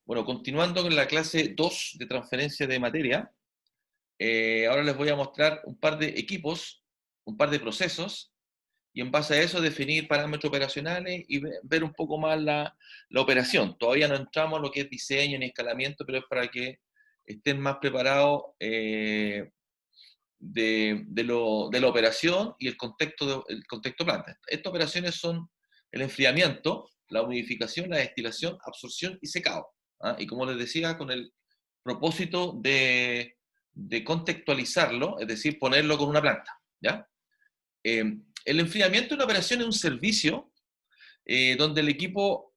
Bueno, continuando con la clase 2 de transferencia de materia, ahora les voy a mostrar un par de equipos, un par de procesos, y en base a eso definir parámetros operacionales y ver un poco más la operación. Todavía no entramos a lo que es diseño ni escalamiento, pero es para que estén más preparados de la operación y el contexto planta. Estas operaciones son el enfriamiento, la humidificación, la destilación, absorción y secado. ¿Ah? Y como les decía, con el propósito de contextualizarlo, es decir, ponerlo con una planta. ¿Ya? El enfriamiento de una operación es un servicio donde el equipo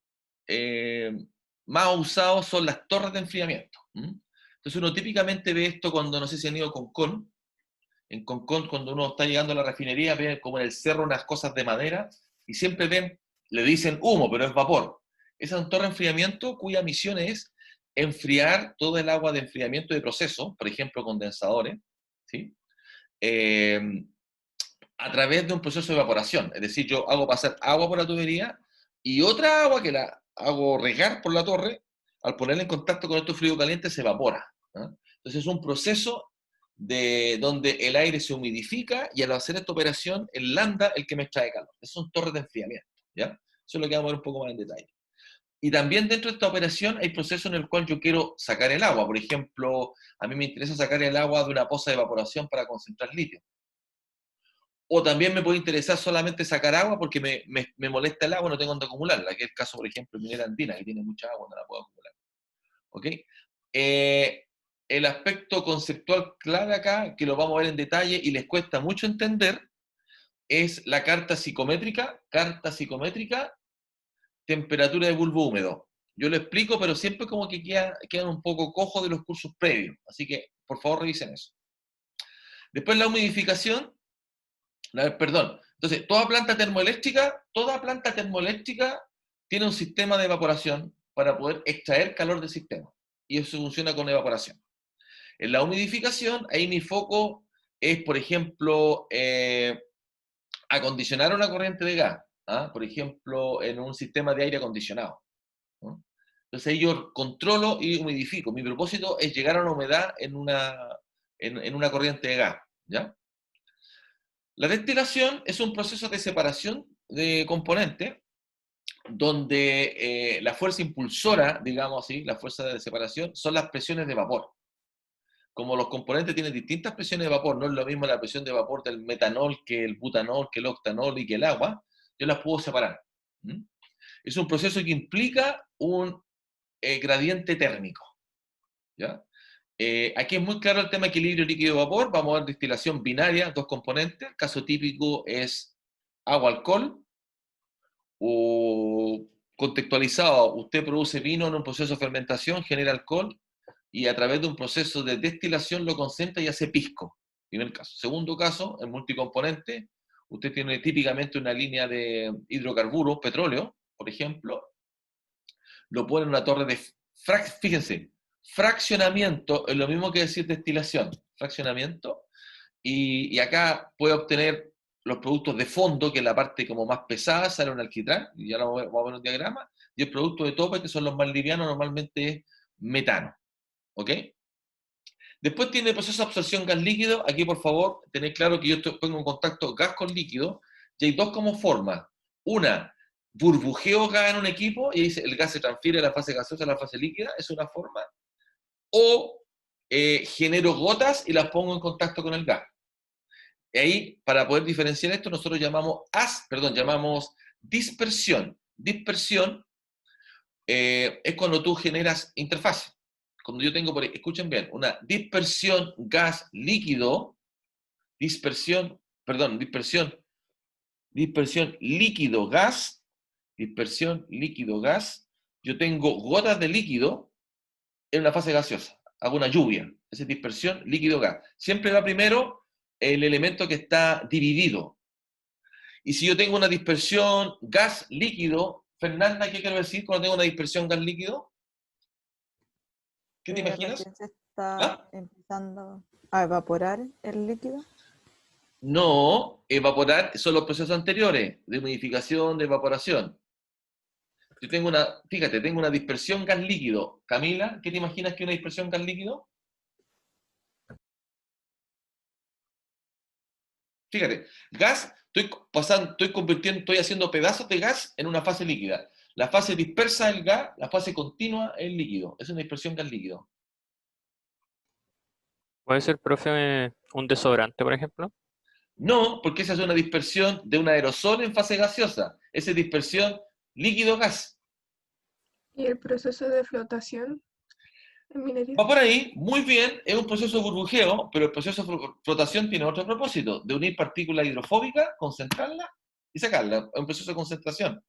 eh, más usado son las torres de enfriamiento. Entonces uno típicamente ve esto cuando, no sé si han ido con en Concón, cuando uno está llegando a la refinería, ve como en el cerro unas cosas de madera y siempre ven, le dicen humo, pero es vapor. Esa es una torre de enfriamiento cuya misión es enfriar todo el agua de enfriamiento de proceso, por ejemplo, condensadores, ¿sí? Eh, a través de un proceso de evaporación. Es decir, yo hago pasar agua por la tubería y otra agua que la hago regar por la torre, al ponerla en contacto con estos fluido caliente se evapora. ¿No? Entonces es un proceso donde el aire se humidifica y al hacer esta operación, el lambda el que me extrae calor. Esas son torres de enfriamiento. ¿Ya? Eso es lo que vamos a ver un poco más en detalle. Y también dentro de esta operación hay procesos en el cual yo quiero sacar el agua. Por ejemplo, a mí me interesa sacar el agua de una poza de evaporación para concentrar litio. O también me puede interesar solamente sacar agua porque me molesta el agua, no tengo donde acumularla, que es el caso, por ejemplo, de minera andina, que tiene mucha agua, no la puedo acumular. ¿Ok? Eh, el aspecto conceptual clave acá, que lo vamos a ver en detalle y les cuesta mucho entender, es la carta psicométrica, temperatura de bulbo húmedo. Yo lo explico, pero siempre como que quedan un poco cojos de los cursos previos. Así que, por favor, revisen eso. Después la humidificación, perdón. Entonces, toda planta termoeléctrica tiene un sistema de evaporación para poder extraer calor del sistema. Y eso funciona con evaporación. En la humidificación, ahí mi foco es, por ejemplo, acondicionar una corriente de gas. ¿Ah? Por ejemplo, en un sistema de aire acondicionado. ¿No? Entonces, ahí yo controlo y humidifico. Mi propósito es llegar a una humedad en una corriente de gas. ¿Ya? La destilación es un proceso de separación de componentes donde la fuerza impulsora, digamos así, la fuerza de separación, son las presiones de vapor. Como los componentes tienen distintas presiones de vapor, no es lo mismo la presión de vapor del metanol que el butanol, que el octanol y que el agua, yo las puedo separar. ¿Mm? Es un proceso que implica un gradiente térmico. ¿Ya? Aquí es muy claro el tema de equilibrio líquido-vapor. Vamos a ver destilación binaria, dos componentes. El caso típico es agua-alcohol. O contextualizado, usted produce vino en un proceso de fermentación, genera alcohol y a través de un proceso de destilación lo concentra y hace pisco. Primer caso. Segundo caso, en multicomponente, usted tiene típicamente una línea de hidrocarburos, petróleo, por ejemplo, lo pone en una torre de fíjense, fraccionamiento es lo mismo que decir destilación, fraccionamiento, y acá puede obtener los productos de fondo, que es la parte como más pesada, sale un alquitrán, y ya lo vamos a ver en un diagrama, y el producto de tope, que son los más livianos, normalmente es metano. ¿Ok? Después tiene el proceso de absorción gas líquido. Aquí, por favor, tenéis claro que yo pongo en contacto gas con líquido, y hay dos como formas. Una, burbujeo gas en un equipo, y ahí el gas se transfiere de la fase gaseosa a la fase líquida, es una forma. O genero gotas y las pongo en contacto con el gas. Y ahí, para poder diferenciar esto, nosotros llamamos dispersión. Dispersión es cuando tú generas interfaz. Cuando yo tengo, escuchen bien, una dispersión gas-líquido, dispersión líquido-gas, dispersión líquido-gas, yo tengo gotas de líquido en una fase gaseosa. Hago una lluvia. Esa es dispersión líquido-gas. Siempre va primero el elemento que está dividido. Y si yo tengo una dispersión gas-líquido, Fernanda, ¿qué quiero decir cuando tengo una dispersión gas-líquido? ¿Qué te imaginas? Recién se está ¿Ah? empezando a evaporar el líquido. No, evaporar son los procesos anteriores, de humidificación, de evaporación. Yo tengo una, fíjate, tengo una dispersión gas líquido. Camila, ¿qué te imaginas que es una dispersión gas líquido? Fíjate, gas, estoy pasando, estoy convirtiendo, estoy haciendo pedazos de gas en una fase líquida. La fase dispersa del gas, la fase continua es el líquido. Es una dispersión gas líquido. Puede ser, profe, un desodorante, por ejemplo. No, porque esa es una dispersión de un aerosol en fase gaseosa. Esa es dispersión líquido-gas. ¿Y el proceso de flotación en minería? Va por ahí, muy bien, es un proceso de burbujeo, pero el proceso de flotación tiene otro propósito, de unir partículas hidrofóbicas, concentrarlas y sacarlas. Es un proceso de concentración.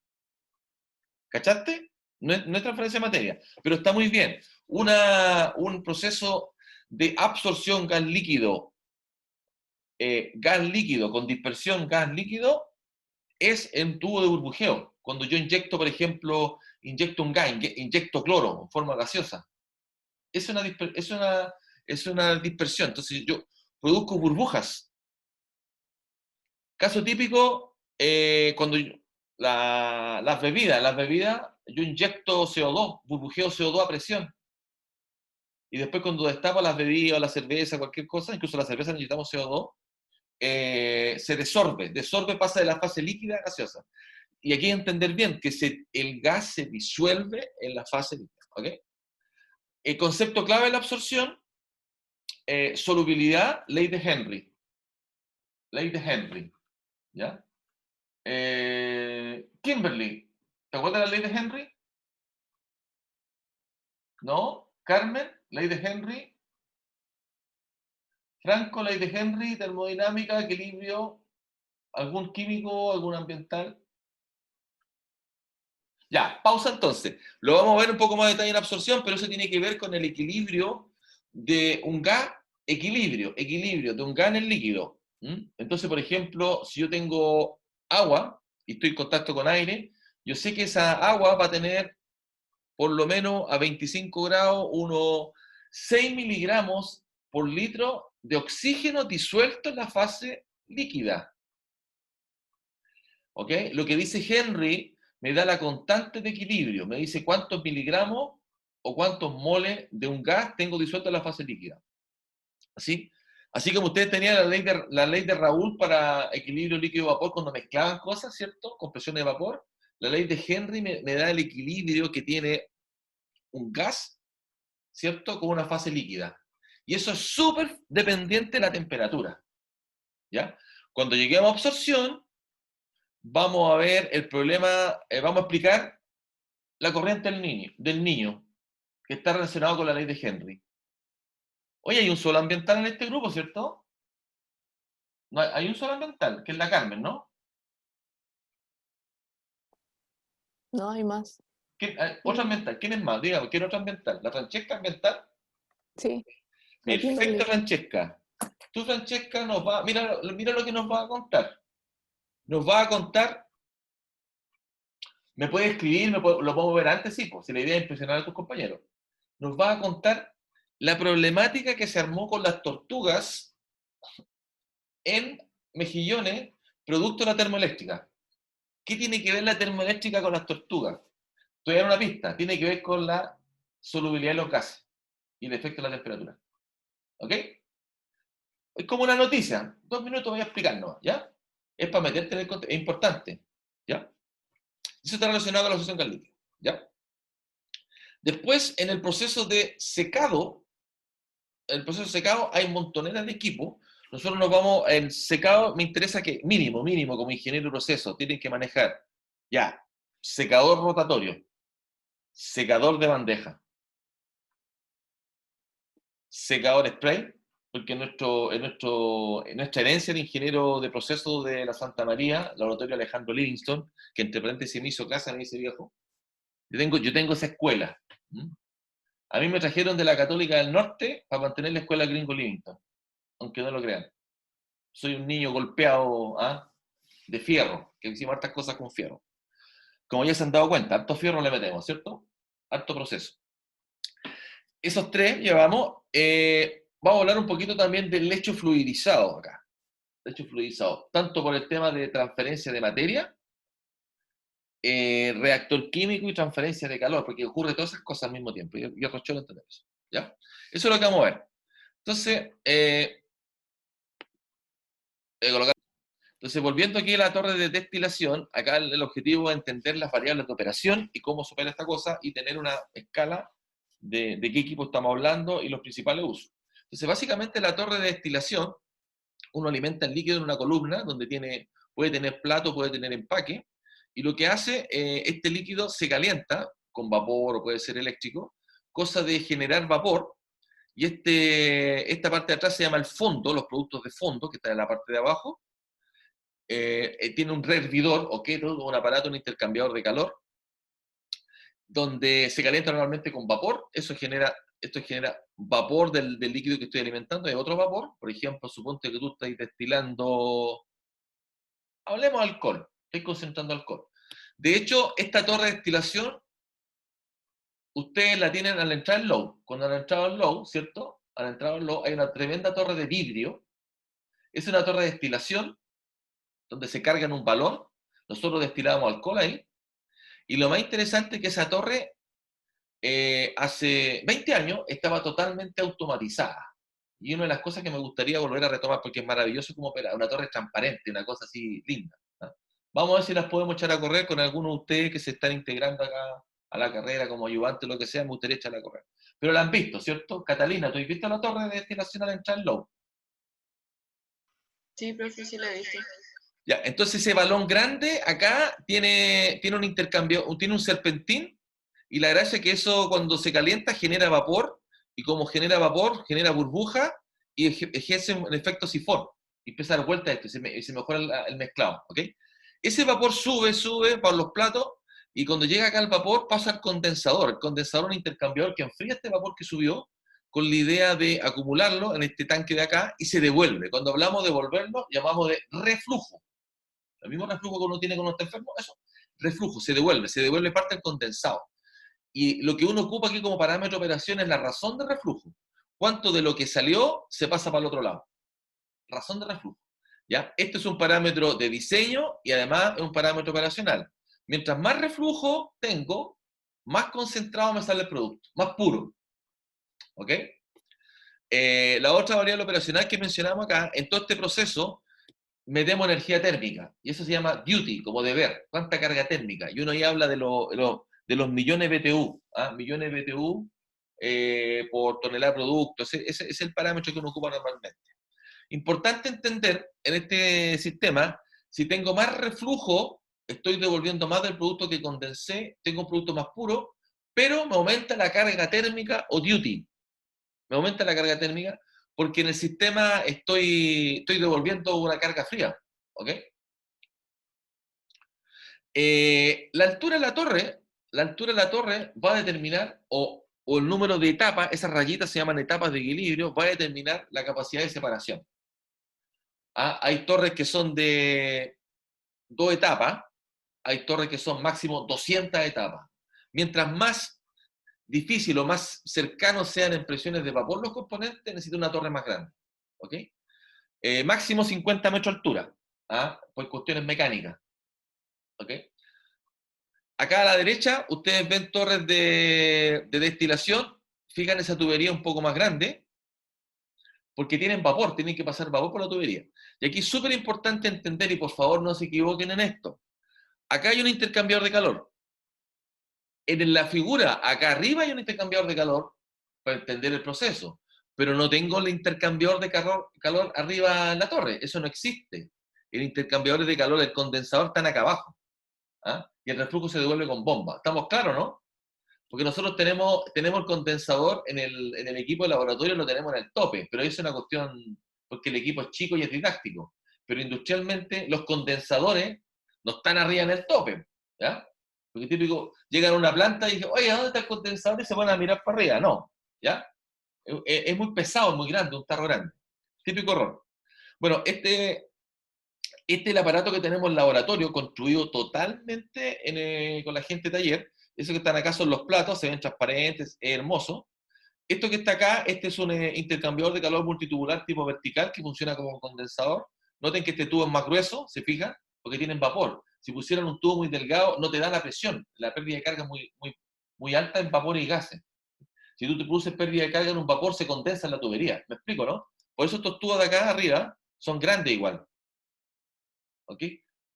¿Cachaste? No es transferencia de materia, pero está muy bien. Un proceso de absorción gas líquido con dispersión gas líquido es en tubo de burbujeo. Cuando yo inyecto, por ejemplo, inyecto un gas, inyecto cloro en forma gaseosa. Es una dispersión. Entonces yo produzco burbujas. Caso típico, cuando las bebidas, yo inyecto CO2, burbujeo CO2 a presión. Y después cuando destapo las bebidas, la cerveza, cualquier cosa, incluso la cerveza necesitamos CO2, se desorbe, pasa de la fase líquida a gaseosa. Y aquí hay que entender bien que el gas se disuelve en la fase líquida. ¿Okay? El concepto clave de la absorción, solubilidad, ley de Henry. Ley de Henry. ¿Ya? Kimberly, ¿te acuerdas de la ley de Henry? ¿No? Carmen, ley de Henry. Franco, ley de Henry, termodinámica, equilibrio, algún químico, algún ambiental. Ya, pausa entonces. Lo vamos a ver un poco más de detalle en absorción, pero eso tiene que ver con el equilibrio de un gas, equilibrio de un gas en el líquido. Entonces, por ejemplo, si yo tengo agua y estoy en contacto con aire, yo sé que esa agua va a tener por lo menos a 25 grados unos 6 miligramos por litro de oxígeno disuelto en la fase líquida. ¿Ok? Lo que dice Henry me da la constante de equilibrio, me dice cuántos miligramos o cuántos moles de un gas tengo disuelto en la fase líquida. ¿Así? Así como ustedes tenían la ley de Raoult para equilibrio líquido-vapor cuando mezclaban cosas, ¿cierto? Con presión de vapor. La ley de Henry me da el equilibrio que tiene un gas, ¿cierto? Con una fase líquida. Y eso es súper dependiente de la temperatura. ¿Ya? Cuando lleguemos a absorción, vamos a ver el problema, vamos a explicar la corriente del niño, que está relacionado con la ley de Henry. Oye, hay un solo ambiental en este grupo, ¿cierto? No, hay un solo ambiental, que es la Carmen, ¿no? No hay más. Otro ambiental, ¿quién es más? Dígame, ¿quién es otro ambiental? ¿La Francesca ambiental? Sí, la Perfecto, Kimberly. Francesca. Tú, Francesca, mira lo que nos va a contar. Nos va a contar, me puede escribir, lo podemos ver antes, sí, pues, si la idea es impresionar a tus compañeros. Nos va a contar la problemática que se armó con las tortugas en Mejillones, producto de la termoeléctrica. ¿Qué tiene que ver la termoeléctrica con las tortugas? Estoy en una pista, tiene que ver con la solubilidad de los gases y el efecto de la temperatura. ¿Ok? Es como una noticia. 2 minutos voy a explicarnos, ¿ya? Es para meterte en el contexto, es importante, ¿ya? Eso está relacionado con la asociación gas líquido, ¿ya? Después, en el proceso de secado, hay montoneras de equipo. Nosotros nos vamos, en secado me interesa que mínimo, como ingeniero de proceso, tienen que manejar, ya, secador rotatorio, secador de bandeja, secador spray, porque en nuestra herencia de ingeniero de proceso de la Santa María, laboratorio Alejandro Livingston, que entre paréntesis me hizo casa, me dice viejo, yo tengo esa escuela. A mí me trajeron de la Católica del Norte para mantener la escuela Gringo Livingston, aunque no lo crean. Soy un niño golpeado de fierro, que hicimos hartas cosas con fierro. Como ya se han dado cuenta, harto fierro le metemos, ¿cierto? Harto proceso. Esos tres llevamos. Vamos a hablar un poquito también del lecho fluidizado acá. Lecho fluidizado, tanto por el tema de transferencia de materia, reactor químico y transferencia de calor, porque ocurre todas esas cosas al mismo tiempo. Y otros cholos entender eso. ¿Ya? Eso es lo que vamos a ver. Entonces, volviendo aquí a la torre de destilación, acá el objetivo es entender las variables de operación y cómo se opera esta cosa y tener una escala de qué equipo estamos hablando y los principales usos. Entonces, básicamente la torre de destilación, uno alimenta el líquido en una columna donde puede tener plato, puede tener empaque, y lo que hace, este líquido se calienta con vapor o puede ser eléctrico, cosa de generar vapor, y esta parte de atrás se llama el fondo, los productos de fondo, que está en la parte de abajo. Tiene un rehervidor o kettle, un aparato, un intercambiador de calor, donde se calienta normalmente con vapor. Esto genera vapor del líquido que estoy alimentando, hay otro vapor. Por ejemplo, suponte que tú estás destilando, hablemos de alcohol, estoy concentrando alcohol. De hecho, esta torre de destilación, ustedes la tienen al entrar al low. Cuando han entrado al low, ¿cierto? Al entrar al low hay una tremenda torre de vidrio. Es una torre de destilación donde se carga en un balón. Nosotros destilábamos alcohol ahí. Y lo más interesante es que esa torre, hace 20 años, estaba totalmente automatizada. Y una de las cosas que me gustaría volver a retomar, porque es maravilloso como opera, una torre transparente, una cosa así linda, ¿no? Vamos a ver si las podemos echar a correr con algunos de ustedes que se están integrando acá a la carrera como ayudante o lo que sea, me gustaría echarla a correr. Pero la han visto, ¿cierto? Catalina, ¿tú has visto la torre de destilación al entrar en low? Sí, profe, sí la he visto. Ya, entonces ese balón grande acá tiene un intercambio, tiene un serpentín, y la gracia es que eso cuando se calienta genera vapor, y como genera vapor, genera burbuja, y ejerce un efecto sifón, y empieza a dar vuelta esto, y se mejora el mezclado, ¿ok? Ese vapor sube por los platos, y cuando llega acá el vapor pasa al condensador. El condensador es un intercambiador que enfría este vapor que subió, con la idea de acumularlo en este tanque de acá, y se devuelve. Cuando hablamos de devolverlo, llamamos de reflujo. El mismo reflujo que uno tiene cuando está enfermo, eso, reflujo, se devuelve parte del condensado. Y lo que uno ocupa aquí como parámetro de operación es la razón de reflujo. ¿Cuánto de lo que salió se pasa para el otro lado? Razón de reflujo. ¿Ya? Este es un parámetro de diseño y además es un parámetro operacional. Mientras más reflujo tengo, más concentrado me sale el producto, más puro. ¿Ok? La otra variable operacional que mencionamos acá, en todo este proceso, metemos energía térmica, y eso se llama duty, como deber, cuánta carga térmica, y uno ahí habla de los millones BTU, millones BTU por tonelada de producto. Ese es el parámetro que uno ocupa normalmente. Importante entender en este sistema, si tengo más reflujo, estoy devolviendo más del producto que condensé, tengo un producto más puro, pero me aumenta la carga térmica o duty, me aumenta la carga térmica, porque en el sistema estoy devolviendo una carga fría, ¿ok? La altura de la torre va a determinar, o el número de etapas, esas rayitas se llaman etapas de equilibrio, va a determinar la capacidad de separación. Hay torres que son de 2 etapas, hay torres que son máximo 200 etapas. Mientras más difícil o más cercanos sean en presiones de vapor los componentes, necesita una torre más grande, ¿ok? Máximo 50 metros de altura, por cuestiones mecánicas, ¿ok? Acá a la derecha, ustedes ven torres de destilación, fijan esa tubería un poco más grande, porque tienen vapor, tienen que pasar vapor por la tubería. Y aquí es súper importante entender, y por favor no se equivoquen en esto, acá hay un intercambiador de calor. En la figura, acá arriba hay un intercambiador de calor, para entender el proceso, pero no tengo el intercambiador de calor arriba en la torre, eso no existe. El intercambiador de calor, el condensador están acá abajo, y el reflujo se devuelve con bomba. ¿Estamos claros, no? Porque nosotros tenemos el condensador en el equipo de laboratorio, lo tenemos en el tope, pero eso es una cuestión, porque el equipo es chico y es didáctico, pero industrialmente los condensadores no están arriba en el tope, ¿ya? Porque típico, llegan a una planta y dicen, oye, ¿dónde está el condensador? Y se van a mirar para arriba, no, ¿ya? Es muy pesado, es muy grande, un tarro grande. Típico error. Bueno, este es el aparato que tenemos en el laboratorio, construido totalmente con la gente de taller. Esos que están acá son los platos, se ven transparentes, es hermoso. Esto que está acá, este es un intercambiador de calor multitubular tipo vertical que funciona como un condensador. Noten que este tubo es más grueso, ¿se fijan? Porque tienen vapor. Si pusieran un tubo muy delgado, no te da la presión. La pérdida de carga es muy alta en vapor y gases. Si tú te produces pérdida de carga en un vapor, se condensa en la tubería. ¿Me explico, no? Por eso estos tubos de acá arriba son grandes igual. ¿Ok?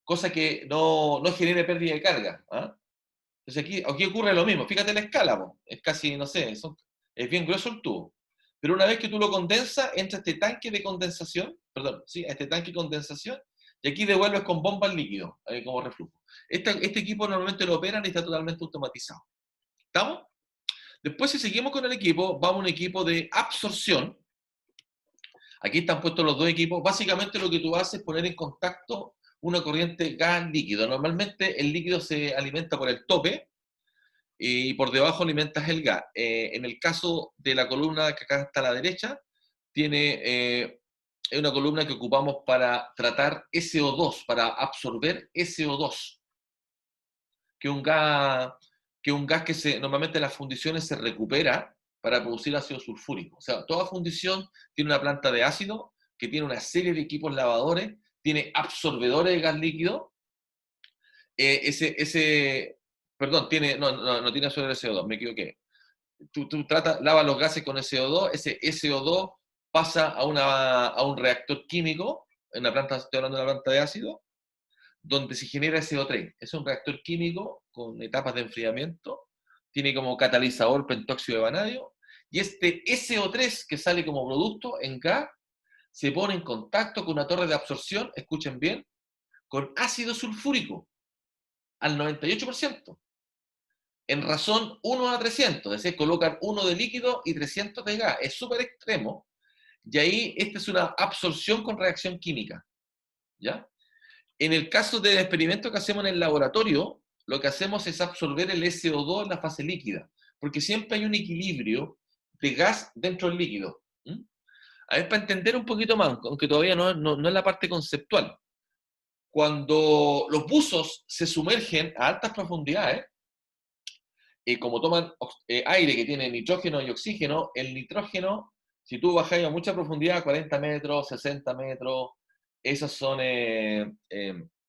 Cosa que no genere pérdida de carga. ¿Ah? Entonces aquí ocurre lo mismo. Fíjate la escala, po. Es casi, no sé, es bien grueso el tubo. Pero una vez que tú lo condensas, entra este tanque de condensación, perdón, sí, este tanque de condensación, y aquí devuelves con bomba el líquido, como reflujo. Este equipo normalmente lo operan y está totalmente automatizado. ¿Estamos? Después, si seguimos con el equipo, vamos a un equipo de absorción. Aquí están puestos los dos equipos. Básicamente lo que tú haces es poner en contacto una corriente gas-líquido. Normalmente el líquido se alimenta por el tope y por debajo alimentas el gas. En el caso de la columna que acá está a la derecha, es una columna que ocupamos para tratar SO2, para absorber SO2, que es un gas que normalmente en las fundiciones se recupera para producir ácido sulfúrico. O sea, toda fundición tiene una planta de ácido que tiene una serie de equipos lavadores, tiene absorbedores de gas líquido. Perdón, no tiene absorbedor de CO2, me equivoqué. Tú lavas los gases con SO2, ese SO2 pasa a un reactor químico, en la planta, estoy hablando de la planta de ácido, donde se genera SO3. Es un reactor químico con etapas de enfriamiento, tiene como catalizador pentóxido de vanadio, y este SO3 que sale como producto en gas se pone en contacto con una torre de absorción, escuchen bien, con ácido sulfúrico al 98%, en razón 1 a 300, es decir, colocan 1 de líquido y 300 de gas, es súper extremo, y ahí esta es una absorción con reacción química, ¿ya? En el caso del experimento que hacemos en el laboratorio, lo que hacemos es absorber el SO2 en la fase líquida, porque siempre hay un equilibrio de gas dentro del líquido. A ver, para entender un poquito más, aunque todavía no es la parte conceptual, cuando los buzos se sumergen a altas profundidades, como toman aire que tiene nitrógeno y oxígeno, el nitrógeno, si tú bajas a mucha profundidad, 40 metros, 60 metros, esos son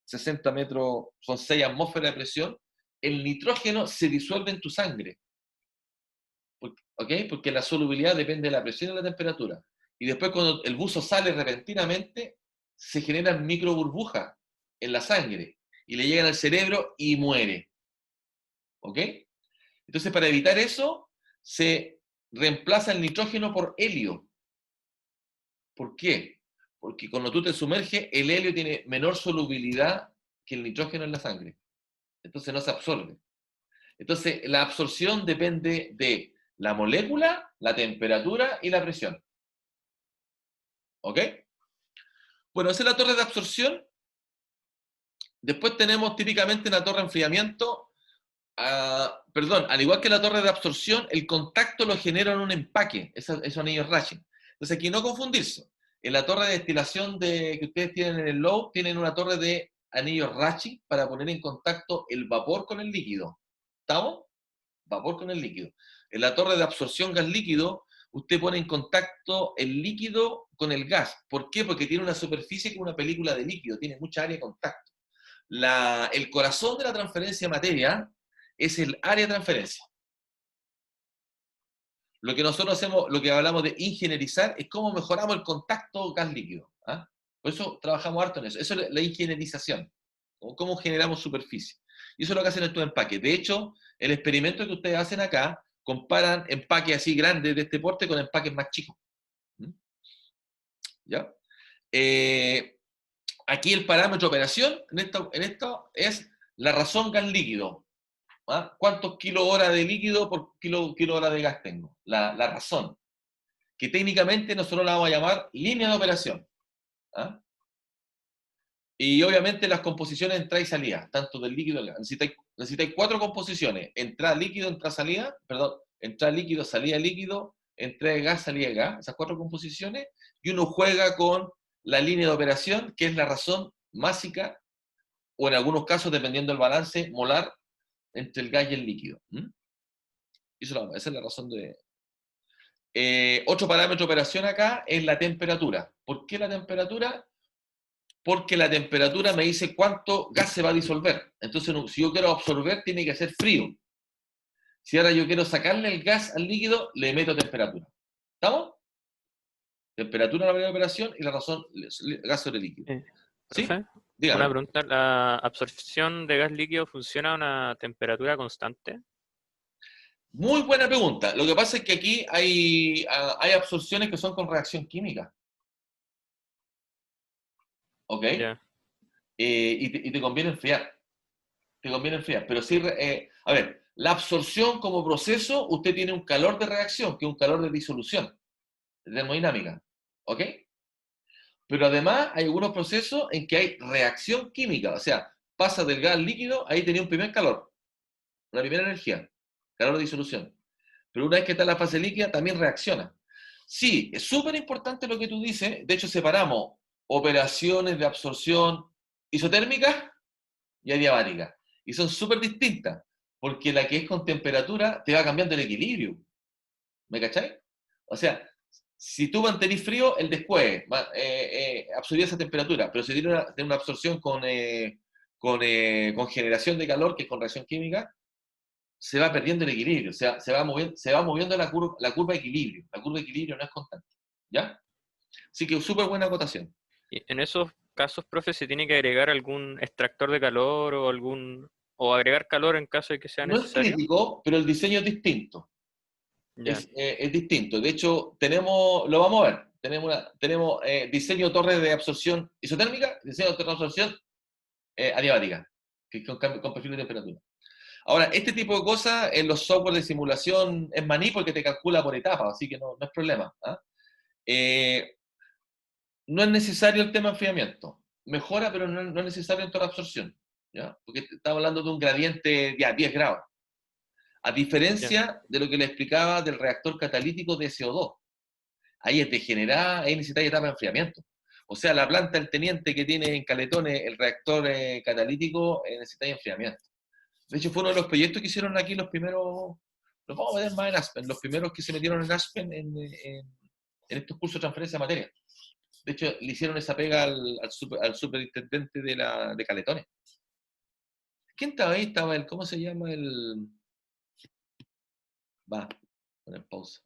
60 metros, son 6 atmósferas de presión, el nitrógeno se disuelve en tu sangre. ¿Ok? Porque la solubilidad depende de la presión y la temperatura. Y después cuando el buzo sale repentinamente, se generan micro burbujas en la sangre y le llegan al cerebro y muere. ¿Ok? Entonces, para evitar eso, se reemplaza el nitrógeno por helio. ¿Por qué? Porque cuando tú te sumerges, el helio tiene menor solubilidad que el nitrógeno en la sangre. Entonces no se absorbe. Entonces, la absorción depende de la molécula, la temperatura y la presión. ¿Ok? Bueno, esa es la torre de absorción. Después tenemos típicamente una torre de enfriamiento. Perdón, al igual que la torre de absorción, el contacto lo genera en un empaque, esos anillos Rashid. Entonces aquí no confundirse. En la torre de destilación que ustedes tienen en el low, tienen una torre de anillos Rashid para poner en contacto el vapor con el líquido. ¿Estamos? Vapor con el líquido. En la torre de absorción gas líquido, usted pone en contacto el líquido con el gas. ¿Por qué? Porque tiene una superficie como una película de líquido, tiene mucha área de contacto. El corazón de la transferencia de materia es el área de transferencia. Lo que nosotros hacemos, lo que hablamos de ingenierizar, es cómo mejoramos el contacto gas-líquido. ¿Ah? Por eso trabajamos harto en eso. Eso es la ingenierización. Cómo generamos superficie. Y eso es lo que hacen estos empaques. De hecho, el experimento que ustedes hacen acá, comparan empaques así grandes de este porte con empaques más chicos. ¿Ya? Aquí el parámetro de operación, en esto es la razón gas-líquido. ¿Ah? ¿Cuántos kilohoras de líquido por kilohoras de gas tengo? La razón. Que técnicamente nosotros la vamos a llamar línea de operación. ¿Ah? Y obviamente las composiciones entrada y salida, tanto del líquido y del gas. Necesitáis 4 composiciones. Entrada líquido, entrada salida, perdón, entrada líquido, salida líquido, entrada de gas, salida de gas. Esas 4 composiciones. Y uno juega con la línea de operación, que es la razón másica, o en algunos casos, dependiendo del balance molar, entre el gas y el líquido. Esa es la razón de... otro parámetro de operación acá es la temperatura. ¿Por qué la temperatura? porque la temperatura me dice cuánto gas se va a disolver. Entonces, si yo quiero absorber, tiene que ser frío. Si ahora yo quiero sacarle el gas al líquido, le meto temperatura. ¿Estamos? Temperatura en la primera operación y la razón, gas sobre líquido. ¿Sí? Profe, Dígame. una pregunta. ¿La absorción de gas líquido funciona a una temperatura constante? Muy buena pregunta. Lo que pasa es que aquí hay absorciones que son con reacción química. ¿Ok? Ya. Y te conviene enfriar. Te conviene enfriar. Pero sí, a ver, la absorción como proceso, usted tiene un calor de reacción, que es un calor de disolución, de termodinámica. ¿Ok? Pero además hay algunos procesos en que hay reacción química. O sea, pasa del gas al líquido, ahí tenía un primer calor, una primera energía, calor de disolución. Pero una vez que está en la fase líquida, también reacciona. Sí, es súper importante lo que tú dices. De hecho, separamos operaciones de absorción isotérmica y adiabática. Y son súper distintas, porque la que es con temperatura te va cambiando el equilibrio. ¿Me cacháis? O sea, si tú mantenís frío, el después absorbía esa temperatura, pero si tiene una absorción con generación de calor, que es con reacción química, se va perdiendo el equilibrio, o sea, se va moviendo la curva de equilibrio. La curva de equilibrio no es constante. ¿Ya? Así que súper buena acotación. Y en esos casos, profe, ¿se tiene que agregar algún extractor de calor o agregar calor en caso de que sea No es necesario? crítico, pero el diseño es distinto. Ya. Es distinto. De hecho, lo vamos a ver. Tenemos diseño torre de absorción isotérmica, diseño de torre de absorción adiabática, que con perfil de temperatura. Ahora, este tipo de cosas en los software de simulación es maní porque te calcula por etapas, así que no es problema. ¿Ah? No es necesario el tema de enfriamiento. Mejora, pero no es necesario en toda la absorción. ¿Ya? Porque estamos hablando de un gradiente de 10 grados. A diferencia de lo que le explicaba del reactor catalítico de CO2. Ahí es degenerada, ahí necesita etapa de enfriamiento. O sea, la planta del teniente que tiene en Caletones el reactor catalítico necesita enfriamiento. De hecho, fue uno de los proyectos que hicieron aquí los primeros, los vamos a ver más en Aspen, los primeros que se metieron en Aspen en estos cursos de transferencia de materia. De hecho, le hicieron esa pega al superintendente de Caletones. ¿Quién estaba ahí? Estaba el, ¿cómo se llama? Va, poner pausa.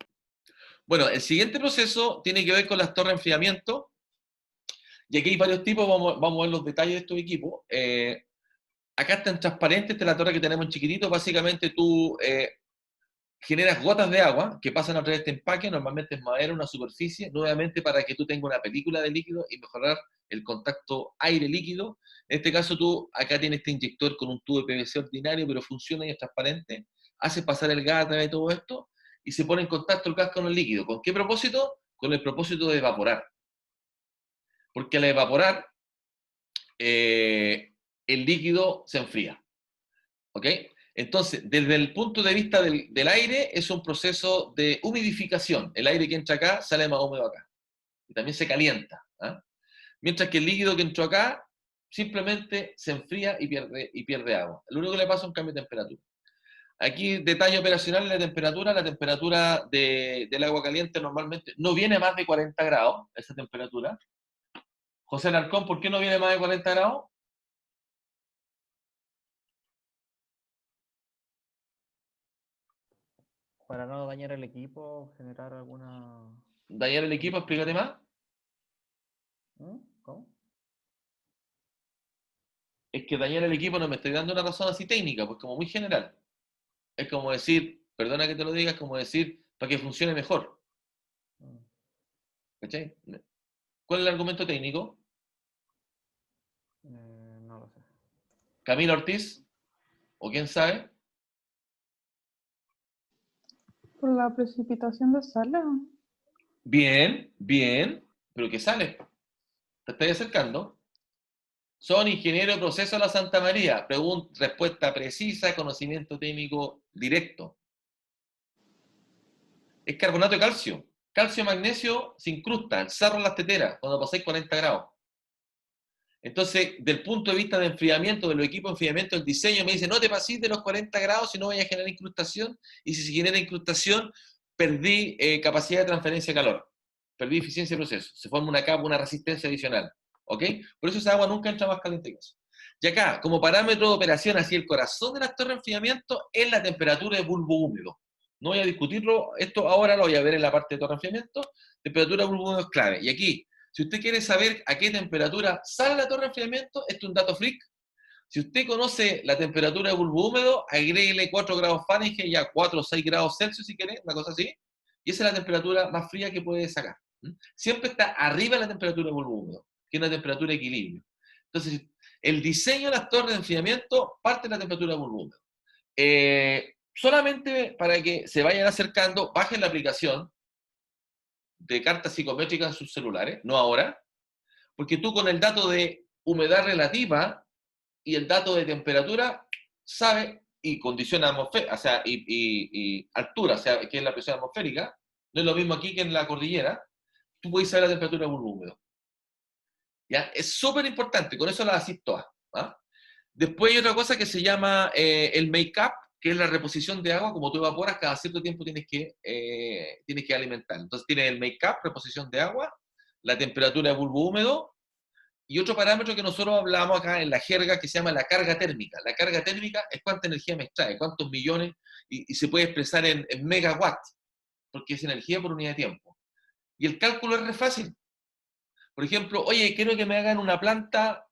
Bueno, el siguiente proceso tiene que ver con las torres de enfriamiento. Y aquí hay varios tipos, vamos a ver los detalles de estos equipos. Acá está en transparente, esta es la torre que tenemos en chiquitito. Básicamente tú generas gotas de agua que pasan a través de este empaque, normalmente es madera, una superficie, nuevamente para que tú tengas una película de líquido y mejorar el contacto aire-líquido. En este caso tú acá tienes este inyector con un tubo de PVC ordinario, pero funciona y es transparente. Hace pasar el gas a través de todo esto y se pone en contacto el gas con el líquido. ¿Con qué propósito? Con el propósito de evaporar. Porque al evaporar, el líquido se enfría. ¿Ok? Entonces, desde el punto de vista del aire, es un proceso de humidificación. El aire que entra acá sale más húmedo acá. Y también se calienta. ¿Ah? Mientras que el líquido que entró acá simplemente se enfría y pierde agua. Lo único que le pasa es un cambio de temperatura. Aquí, detalle operacional de la temperatura del agua caliente normalmente no viene más de 40 grados, esa temperatura. José Alarcón, ¿por qué no viene más de 40 grados? Para no dañar el equipo, generar alguna... Dañar el equipo, explícate más. ¿Cómo? Es que dañar el equipo no me estoy dando una razón así técnica, pues como muy general. Es como decir, perdona que te lo diga, es como decir, para que funcione mejor. ¿Cachai? ¿Cuál es el argumento técnico? No lo sé. ¿Camilo Ortiz? ¿O quién sabe? Por la precipitación de sala. Bien, bien, pero ¿qué sale? Te estoy acercando. Son ingeniero de proceso a la Santa María. Respuesta precisa, conocimiento técnico directo. Es carbonato de calcio. Calcio y magnesio se incrustan, el sarro en las teteras, cuando pasáis 40 grados. Entonces, del punto de vista de enfriamiento, de los equipos de enfriamiento, el diseño me dice, no te pases de los 40 grados si no vaya a generar incrustación, y si se genera incrustación, perdí capacidad de transferencia de calor, perdí eficiencia de proceso, se forma una capa, una resistencia adicional. ¿ok? Por eso esa agua nunca entra más caliente que eso. Y acá, como parámetro de operación, así el corazón de las torres de enfriamiento es la temperatura de bulbo húmedo. No voy a discutirlo, esto ahora lo voy a ver en la parte de torre de enfriamiento. Temperatura de bulbo húmedo es clave. Y aquí, si usted quiere saber a qué temperatura sale la torre de enfriamiento, esto es un dato freak. Si usted conoce la temperatura de bulbo húmedo, agréguele 4 grados Fahrenheit, ya 4 o 6 grados Celsius si quiere, una cosa así. Y esa es la temperatura más fría que puede sacar. Siempre está arriba de la temperatura de bulbo húmedo, que es una temperatura de equilibrio. Entonces, el diseño de las torres de enfriamiento parte de la temperatura de bulbo húmedo. Solamente para que se vayan acercando, bajen la aplicación de cartas psicométricas en sus celulares, no ahora, porque tú con el dato de humedad relativa y el dato de temperatura sabes, y condición atmosférica, o sea, y altura, o sea, que es la presión atmosférica, no es lo mismo aquí que en la cordillera, tú puedes saber la temperatura de bulbo húmedo. ¿Ya? Es súper importante, con eso las haces todas. ¿Ah? Después hay otra cosa que se llama el make-up, que es la reposición de agua. Como tú evaporas, cada cierto tiempo tienes que alimentar. Entonces tienes el make-up, reposición de agua, la temperatura de bulbo húmedo, y otro parámetro que nosotros hablamos acá en la jerga que se llama la carga térmica. La carga térmica es cuánta energía me extrae, cuántos millones, y se puede expresar en megawatts, porque es energía por unidad de tiempo. Y el cálculo es re fácil. Por ejemplo, oye, quiero que me hagan una planta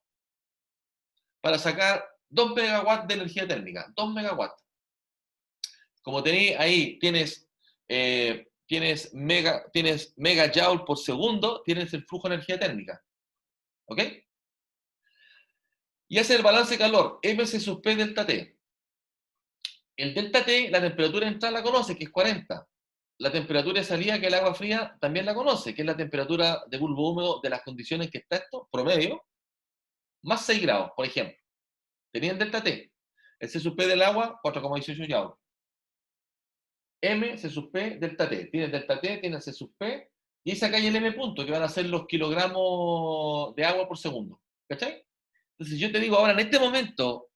para sacar 2 megawatts de energía térmica. 2 megawatts. Como tenéis ahí, tienes megajoule por segundo, tienes el flujo de energía térmica. ¿Ok? Y hace el balance de calor, MC sub P delta T. El delta T, la temperatura de entrada la conoce, que es 40. La temperatura de salida, que es el agua fría, también la conoce, que es la temperatura de bulbo húmedo de las condiciones que está esto, promedio, más 6 grados, por ejemplo. Tenía el delta T. El C sub P del agua, 4,18 joule. M, C sub P, delta T. Tiene el delta T, tiene el C sub P, y ahí sacáis el M punto, que van a ser los kilogramos de agua por segundo. ¿Cachai? Entonces yo te digo ahora, en este momento,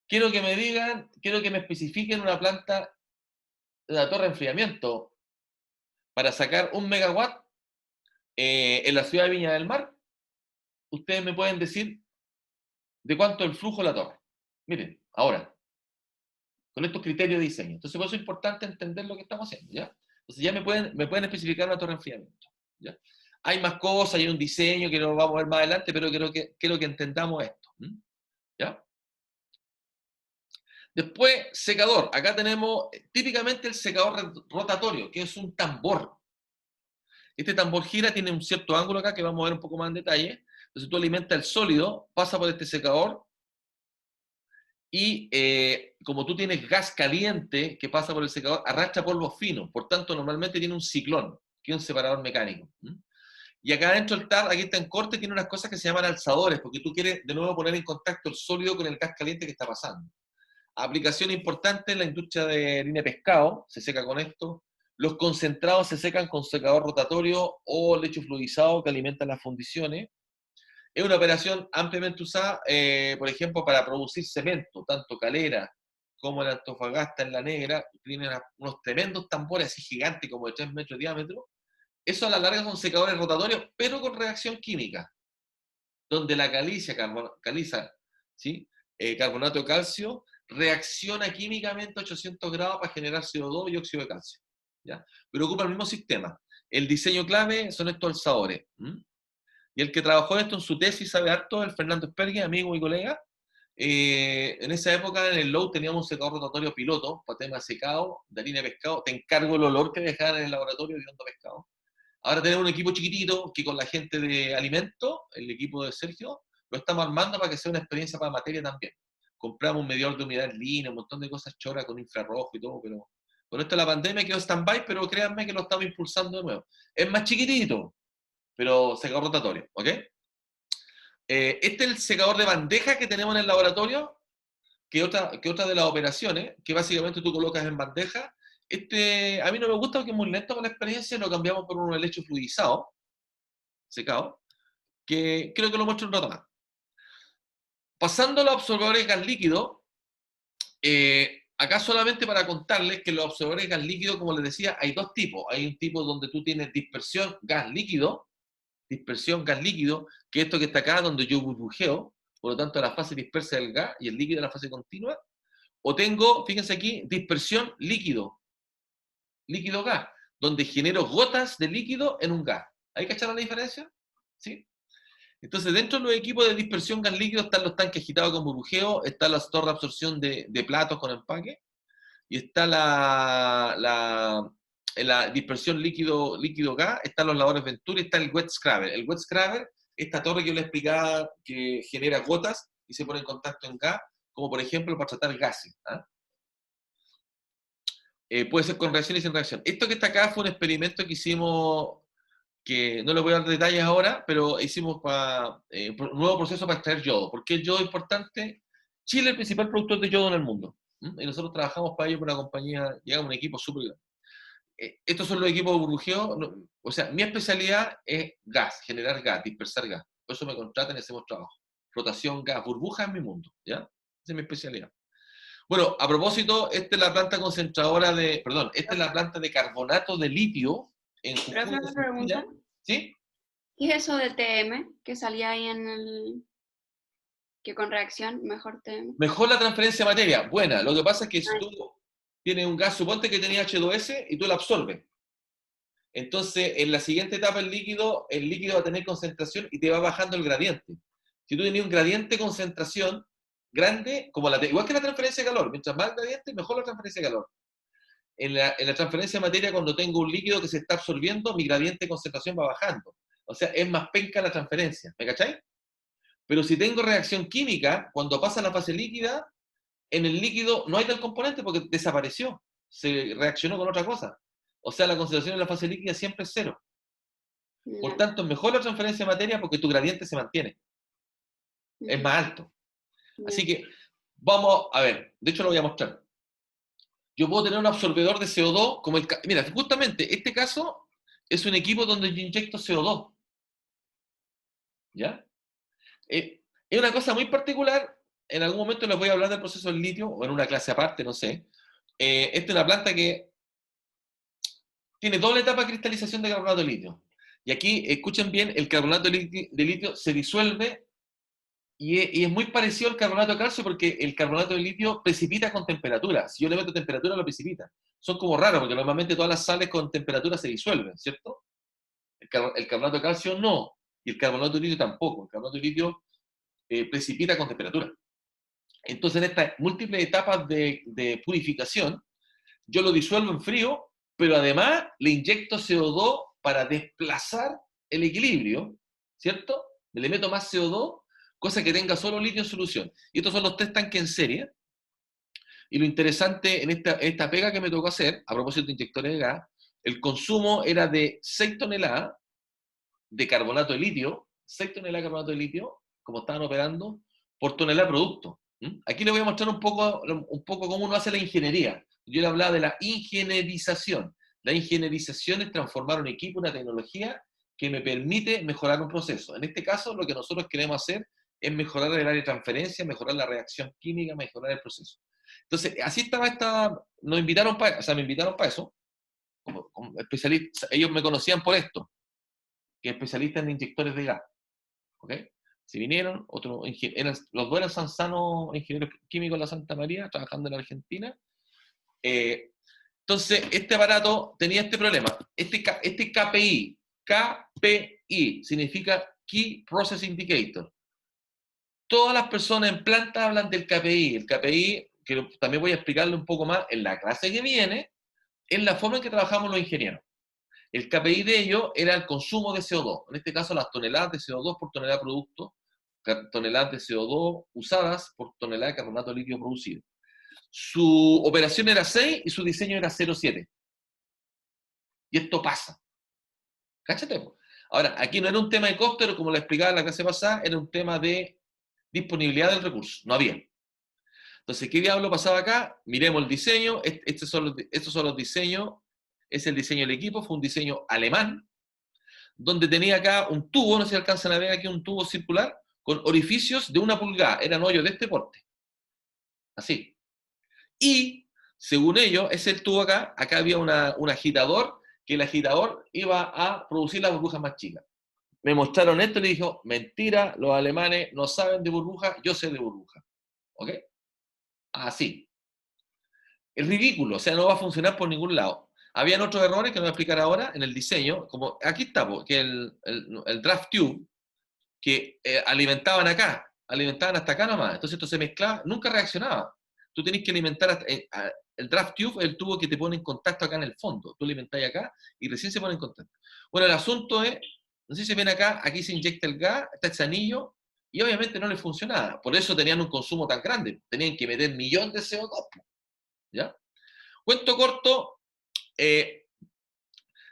quiero que me digan, quiero que me especifiquen una planta de la torre de enfriamiento para sacar 1 megawatt en la ciudad de Viña del Mar. Ustedes me pueden decir de cuánto es el flujo de la torre. Miren, ahora, con estos criterios de diseño. Entonces, por eso es importante entender lo que estamos haciendo, ¿ya? Entonces, ya me pueden especificar una torre de enfriamiento, ¿ya? Hay más cosas, hay un diseño que lo vamos a ver más adelante, pero quiero que entendamos esto, ¿ya? Después, secador. Acá tenemos típicamente el secador rotatorio, que es un tambor. Este tambor gira, tiene un cierto ángulo acá que vamos a ver un poco más en detalle. Entonces tú alimentas el sólido, pasa por este secador, y como tú tienes gas caliente que pasa por el secador, arrastra polvos finos. Por tanto, normalmente tiene un ciclón, que es un separador mecánico. Y acá adentro el TAR, aquí está en corte, tiene unas cosas que se llaman alzadores, porque tú quieres de nuevo poner en contacto el sólido con el gas caliente que está pasando. Aplicación importante en la industria de harina de pescado, se seca con esto. Los concentrados se secan con secador rotatorio o lecho fluidizado que alimentan las fundiciones. Es una operación ampliamente usada, por ejemplo, para producir cemento, tanto Calera como en Antofagasta, en La Negra, tienen unos tremendos tambores así gigantes, como de 3 metros de diámetro. Eso a la larga son secadores rotatorios, pero con reacción química, donde la caliza, ¿sí? Carbonato de calcio, reacciona químicamente a 800 grados para generar CO2 y óxido de calcio, ¿ya? Pero ocupa el mismo sistema. El diseño clave son estos alzadores. Y el que trabajó esto en su tesis sabe harto, el Fernando Espergue, amigo y colega. En esa época en el Low teníamos un secador rotatorio piloto para temas secado, de harina de pescado. Te encargo el olor que dejaban en el laboratorio de pescado. Ahora tenemos un equipo chiquitito que con la gente de alimento, el equipo de Sergio, lo estamos armando para que sea una experiencia para materia también. Compramos un medidor de humedad en línea, un montón de cosas choras con infrarrojo y todo, pero con esto de la pandemia quedó stand-by, pero créanme que lo estamos impulsando de nuevo. Es más chiquitito, pero secador rotatorio, ¿ok? Este es el secador de bandeja que tenemos en el laboratorio, que otra de las operaciones, que básicamente tú colocas en bandeja. A mí no me gusta porque es muy lento con la experiencia, lo cambiamos por un helecho fluidizado, secado, que creo que lo muestro un rato más. Pasando a los absorbedores gas líquido, acá solamente para contarles que los absorbedores gas líquido, como les decía, hay dos tipos. Hay un tipo donde tú tienes dispersión gas líquido, dispersión gas líquido, que esto que está acá, donde yo burbujeo, por lo tanto la fase dispersa del gas y el líquido en la fase continua, o tengo, fíjense aquí, dispersión líquido-gas, donde genero gotas de líquido en un gas. ¿Hay que echar la diferencia? ¿Sí? Entonces, dentro de los equipos de dispersión gas líquido están los tanques agitados con burbujeo, están las torres de absorción de platos con empaque, y está en la dispersión líquido-gas, están los lavadores Venturi, está el wet scrubber. El wet scrubber, esta torre que yo le explicaba que genera gotas y se pone en contacto en gas, como por ejemplo para tratar gases. ¿Ah? Puede ser con reacción y sin reacción. Esto que está acá fue un experimento que hicimos, que no les voy a dar detalles ahora, pero hicimos un nuevo proceso para extraer yodo. ¿Por qué el yodo es importante? Chile es el principal productor de yodo en el mundo. Y nosotros trabajamos para ello con una compañía, llegamos a un equipo súper grande. Estos son los equipos de burbujeo. O sea, mi especialidad es gas, generar gas, dispersar gas. Por eso me contratan y hacemos trabajo. Flotación, gas, burbuja es mi mundo. ¿Ya? Esa es mi especialidad. Bueno, a propósito, esta es la planta concentradora esta es la planta de carbonato de litio en Jujuy. Profe, una pregunta. ¿Sí? ¿Qué es eso de TM que salía ahí en el... que con reacción, mejor TM? Mejor la transferencia de materia, buena. Lo que pasa es que si tú tienes un gas, suponte que tenía H2S y tú lo absorbes. Entonces, en la siguiente etapa el líquido va a tener concentración y te va bajando el gradiente. Si tú tenías un gradiente de concentración grande, igual que la transferencia de calor, mientras más gradiente, mejor la transferencia de calor. En la transferencia de materia, cuando tengo un líquido que se está absorbiendo, mi gradiente de concentración va bajando. O sea, es más penca la transferencia. ¿Me cacháis? Pero si tengo reacción química, cuando pasa la fase líquida, en el líquido no hay tal componente porque desapareció. Se reaccionó con otra cosa. O sea, la concentración en la fase líquida siempre es cero. Por tanto, es mejor la transferencia de materia porque tu gradiente se mantiene. Es más alto. Así que, vamos a ver. De hecho, lo voy a mostrar. Yo puedo tener un absorbedor de CO2 como el... Mira, justamente, este caso es un equipo donde yo inyecto CO2. ¿Ya? Es una cosa muy particular. En algún momento les voy a hablar del proceso del litio, o en una clase aparte, no sé. Esta es una planta que tiene doble etapa de cristalización de carbonato de litio. Y aquí, escuchen bien, el carbonato de litio se disuelve y es muy parecido al carbonato de calcio porque el carbonato de litio precipita con temperatura. Si yo le meto temperatura, lo precipita. Son como raros porque normalmente todas las sales con temperatura se disuelven, ¿cierto? El carbonato de calcio no, y el carbonato de litio tampoco. El carbonato de litio precipita con temperatura. Entonces, en estas múltiples etapas de purificación, yo lo disuelvo en frío, pero además le inyecto CO2 para desplazar el equilibrio, ¿cierto? Le meto más CO2, cosa que tenga solo litio en solución. Y estos son los 3 tanques en serie. Y lo interesante en esta pega que me tocó hacer, a propósito de inyectores de gas, el consumo era de 6 toneladas de carbonato de litio, 6 toneladas de carbonato de litio, como estaban operando, por tonelada de producto. Aquí les voy a mostrar un poco cómo uno hace la ingeniería. Yo le hablaba de la ingenierización. La ingenierización es transformar un equipo, una tecnología que me permite mejorar un proceso. En este caso, lo que nosotros queremos hacer es mejorar el área de transferencia, mejorar la reacción química, mejorar el proceso. Entonces, así estaba me invitaron para eso, como especialistas. Ellos me conocían por esto, que especialistas en inyectores de gas. ¿Ok? Si vinieron, los dos eran sanzanos, ingenieros químicos de la Santa María, trabajando en Argentina. Entonces, este aparato tenía este problema. Este KPI significa Key Process Indicator. Todas las personas en planta hablan del KPI. El KPI, que también voy a explicarle un poco más en la clase que viene, es la forma en que trabajamos los ingenieros. El KPI de ello era el consumo de CO2. En este caso, las toneladas de CO2 por tonelada de producto, toneladas de CO2 usadas por tonelada de carbonato de litio producido. Su operación era 6 y su diseño era 0,7. Y esto pasa. ¿Cáchate? Ahora, aquí no era un tema de coste, pero como le explicaba en la clase pasada, era un tema de disponibilidad del recurso. No había. Entonces, ¿qué diablo pasaba acá? Miremos el diseño. Estos son los diseños. Es el diseño del equipo. Fue un diseño alemán, donde tenía acá un tubo, no sé si alcanzan a ver aquí, un tubo circular, con orificios de 1 pulgada. Eran hoyos de este porte. Así. Y, según ellos, es el tubo acá. Acá había un agitador, que el agitador iba a producir las burbujas más chicas. me mostraron esto y le dijo, mentira, los alemanes no saben de burbuja, yo sé de burbuja. ¿Ok? Así. Es ridículo, o sea, no va a funcionar por ningún lado. Habían otros errores que no voy a explicar ahora en el diseño, como aquí está, que el draft tube, que alimentaban acá, alimentaban hasta acá nomás, entonces esto se mezclaba, nunca reaccionaba. Tú tenés que alimentar, el draft tube es el tubo que te pone en contacto acá en el fondo, tú alimentáis acá y recién se pone en contacto. Bueno, el asunto es, no sé si ven acá, aquí se inyecta el gas, está ese anillo, y obviamente no les funcionaba, por eso tenían un consumo tan grande, tenían que meter millones de CO2, ¿ya? Cuento corto,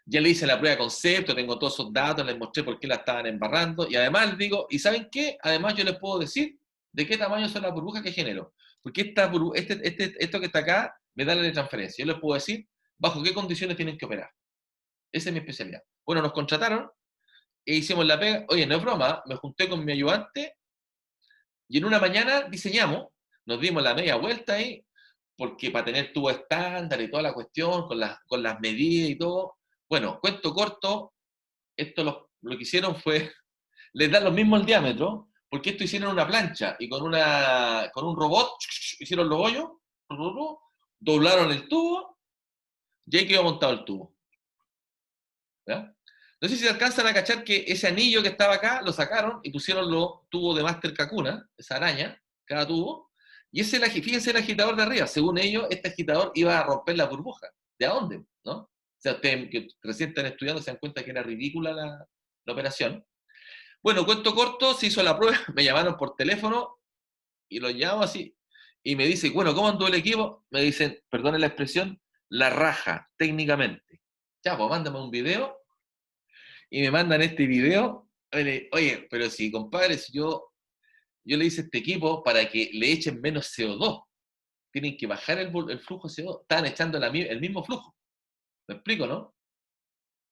ya le hice la prueba de concepto, tengo todos esos datos, les mostré por qué la estaban embarrando, y además les digo, ¿y saben qué? Además yo les puedo decir de qué tamaño son las burbujas que genero, porque esto que está acá me da la de transferencia, yo les puedo decir bajo qué condiciones tienen que operar. Esa es mi especialidad. Bueno, nos contrataron, e hicimos la pega, oye, no es broma, me junté con mi ayudante, y en una mañana diseñamos, nos dimos la media vuelta ahí, porque para tener tubo estándar y toda la cuestión, con las medidas y todo. Bueno, cuento corto, esto lo que hicieron fue, les dan los mismos el diámetro, porque esto hicieron una plancha, y con un robot, hicieron los hoyos, doblaron el tubo, y ahí quedó montado el tubo. ¿Ya? No sé si se alcanzan a cachar que ese anillo que estaba acá, lo sacaron y pusieron los tubos de Master Kakuna, esa araña, cada tubo, y fíjense el agitador de arriba, según ellos, este agitador iba a romper la burbuja. ¿De dónde? ¿No? O sea, ustedes que recién están estudiando se dan cuenta que era ridícula la operación. Bueno, cuento corto, se hizo la prueba, me llamaron por teléfono, y lo llamo así, y me dice, bueno, ¿cómo andó el equipo? Me dicen, perdone la expresión, la raja, técnicamente. Ya, pues mándame un video, y me mandan este video, oye, pero si, compadre, si yo le hice a este equipo para que le echen menos CO2, tienen que bajar el flujo de CO2, estaban echando el mismo flujo, ¿me explico, no? O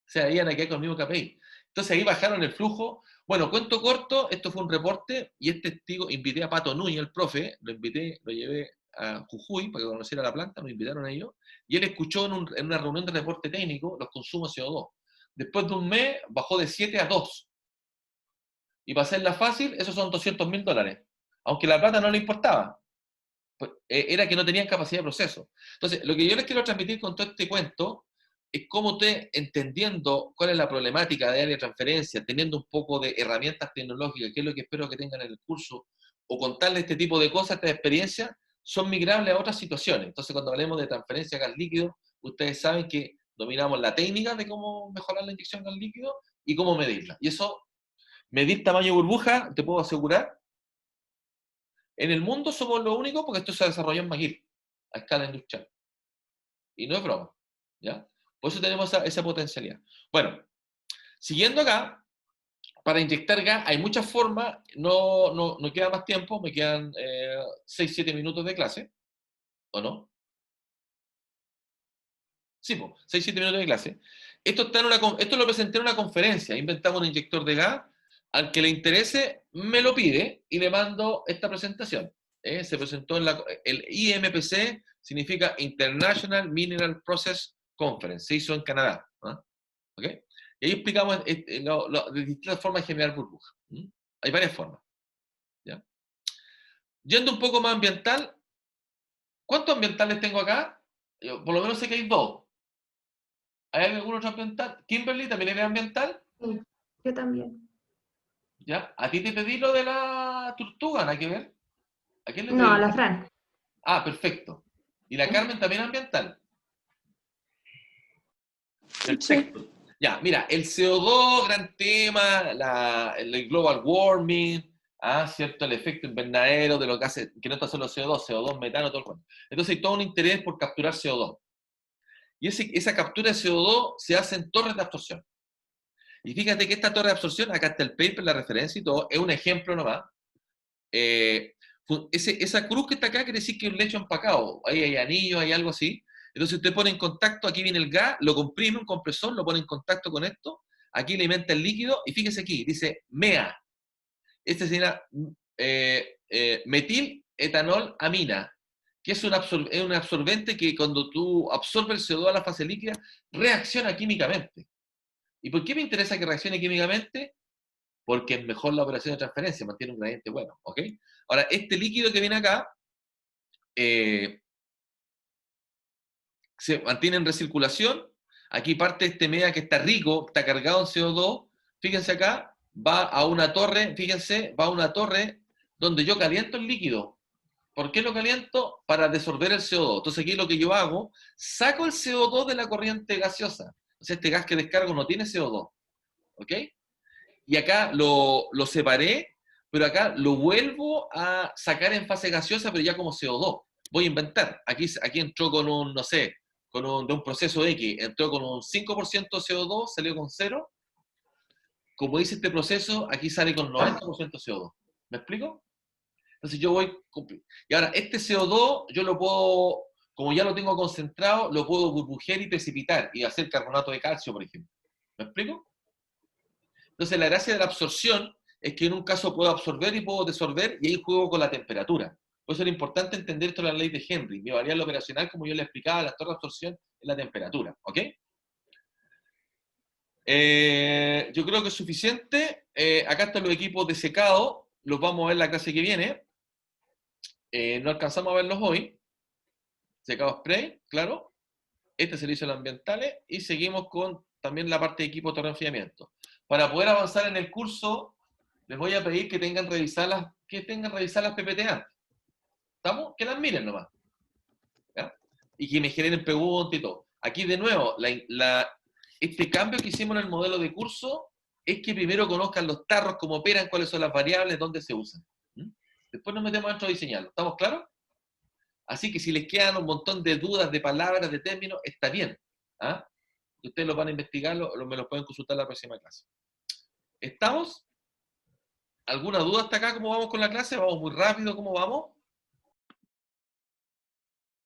sea, iban a quedar con el mismo KPI. Entonces ahí bajaron el flujo. Bueno, cuento corto, esto fue un reporte, y este testigo, invité a Pato Núñez, el profe, lo llevé a Jujuy para que conociera la planta, nos invitaron a ellos, y él escuchó en una reunión de reporte técnico los consumos de CO2. Después de un mes, bajó de 7 a 2. Y para hacerla fácil, esos son $200.000. Aunque la plata no le importaba. Pues, era que no tenían capacidad de proceso. Entonces, lo que yo les quiero transmitir con todo este cuento es cómo usted, entendiendo cuál es la problemática de área de transferencia, teniendo un poco de herramientas tecnológicas, que es lo que espero que tengan en el curso, o contarle este tipo de cosas, estas experiencias, son migrables a otras situaciones. Entonces, cuando hablemos de transferencia de gas líquido, ustedes saben que dominamos la técnica de cómo mejorar la inyección de gas líquido y cómo medirla. Y eso, medir tamaño burbuja, te puedo asegurar, en el mundo somos los únicos porque esto se desarrolló en McGill, a escala industrial. Y no es broma, ¿ya? Por eso tenemos esa potencialidad. Bueno, siguiendo acá, para inyectar gas hay muchas formas, no queda más tiempo, me quedan 6-7 minutos de clase, ¿o no? Sí, pues, 6-7 minutos de clase. Esto lo presenté en una conferencia, inventamos un inyector de gas, al que le interese me lo pide y le mando esta presentación. Se presentó el IMPC, significa International Mineral Process Conference, se hizo en Canadá. ¿No? ¿Okay? Y ahí explicamos de distintas formas de generar burbujas. Hay varias formas. ¿Ya? Yendo un poco más ambiental, ¿cuántos ambientales tengo acá? Yo, por lo menos sé que hay 2. ¿Hay algún otro ambiental? ¿Kimberly también eres ambiental? Sí, yo también. ¿Ya? ¿A ti te pedí lo de la tortuga? ¿Nada que ver? ¿A quién le pedí? No, a la Fran. Ah, perfecto. ¿Y la Carmen también ambiental? Perfecto. Sí. Ya, mira, el CO2, gran tema, el global warming, ¿cierto? El efecto invernadero de lo que hace, que no está solo CO2, metano, todo el cuento. Entonces hay todo un interés por capturar CO2. Y esa captura de CO2 se hace en torres de absorción. Y fíjate que esta torre de absorción, acá está el paper, la referencia y todo, es un ejemplo nomás. Esa cruz que está acá quiere decir que es un lecho empacado. Ahí hay anillos, hay algo así. Entonces usted pone en contacto, aquí viene el gas, lo comprime un compresor, lo pone en contacto con esto, aquí le alimenta el líquido, y fíjese aquí, dice MEA. Este sería metil etanol amina, que es un absorbente que cuando tú absorbes el CO2 a la fase líquida, reacciona químicamente. ¿Y por qué me interesa que reaccione químicamente? porque es mejor la operación de transferencia, mantiene un gradiente bueno, ¿ok? Ahora, este líquido que viene acá, se mantiene en recirculación. Aquí parte de este media que está rico, está cargado en CO2. Fíjense acá, va a una torre, fíjense, va a una torre donde yo caliento el líquido. ¿Por qué lo caliento? Para desorber el CO2. Entonces aquí lo que yo hago, saco el CO2 de la corriente gaseosa. Entonces este gas que descargo no tiene CO2. ¿Ok? Y acá lo separé, pero acá lo vuelvo a sacar en fase gaseosa, pero ya como CO2. Voy a inventar. Aquí entró con un, no sé, de un proceso X, entró con un 5% de CO2, salió con 0. Como dice este proceso, aquí sale con 90% CO2. ¿Me explico? Entonces yo voy... Y ahora, este CO2 yo lo puedo, como ya lo tengo concentrado, lo puedo burbujear y precipitar y hacer carbonato de calcio, por ejemplo. ¿Me explico? Entonces la gracia de la absorción es que en un caso puedo absorber y puedo desorber, y ahí juego con la temperatura. Por eso era importante entender toda la ley de Henry. Mi variable operacional, como yo le explicaba, la torre de absorción es la temperatura. ¿Ok? Yo creo que es suficiente. Acá están los equipos de secado. Los vamos a ver la clase que viene. No alcanzamos a verlos hoy. Secado spray, claro. Este servicio de los ambientales. Y seguimos con también la parte de equipo de torre-enfriamiento. Para poder avanzar en el curso, les voy a pedir que tengan revisadas las PPT. ¿Estamos? Que las miren nomás. ¿Ya? Y que me generen preguntas y todo. Aquí de nuevo, este cambio que hicimos en el modelo de curso es que primero conozcan los tarros, cómo operan, cuáles son las variables, dónde se usan. Después nos metemos dentro de diseñarlo. ¿Estamos claros? Así que si les quedan un montón de dudas, de palabras, de términos, está bien. ¿Ah? Ustedes lo van a investigar, me lo pueden consultar en la próxima clase. ¿Estamos? ¿Alguna duda hasta acá? ¿Cómo vamos con la clase? ¿Vamos muy rápido? ¿Cómo vamos?